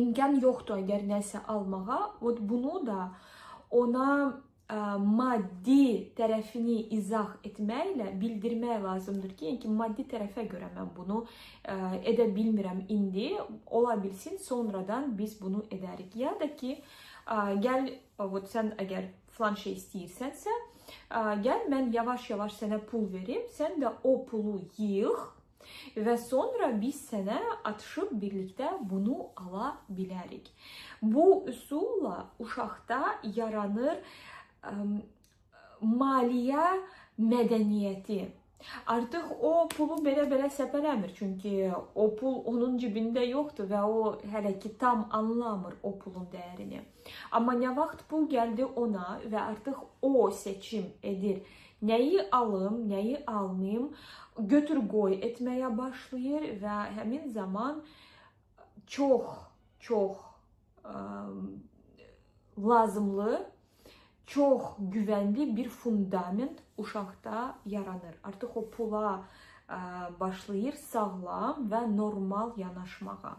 imkan yoxdur əgər nəsə almağa, bunu da ona maddi tərəfini izah etməklə bildirmək lazımdır ki, yəni ki, maddi tərəfə görə mən bunu edə bilmirəm indi, ola bilsin sonradan biz bunu edərik. Ya da ki, gəl, sən əgər falan şey istəyirsənsə, gəl mən yavaş-yavaş sənə pul verim, sən də o pulu yığ və sonra biz sənə atışıb birlikdə bunu ala bilərik. Bu üsulla uşaqda yaranır maliyyə mədəniyyəti. Artıq o pulu belə səpələmir, çünki o pul onun cibində yoxdur və o hələ ki tam anlamır o pulun dəyərini. Amma nə vaxt pul gəldi ona və artıq o seçim edir, nəyi alım, nəyi almayım, götür qoy etməyə başlayır və həmin zaman çox lazımlı, çox güvənli bir fundament uşaqda yaranır. Artıq o pula başlayır sağlam və normal yanaşmağa.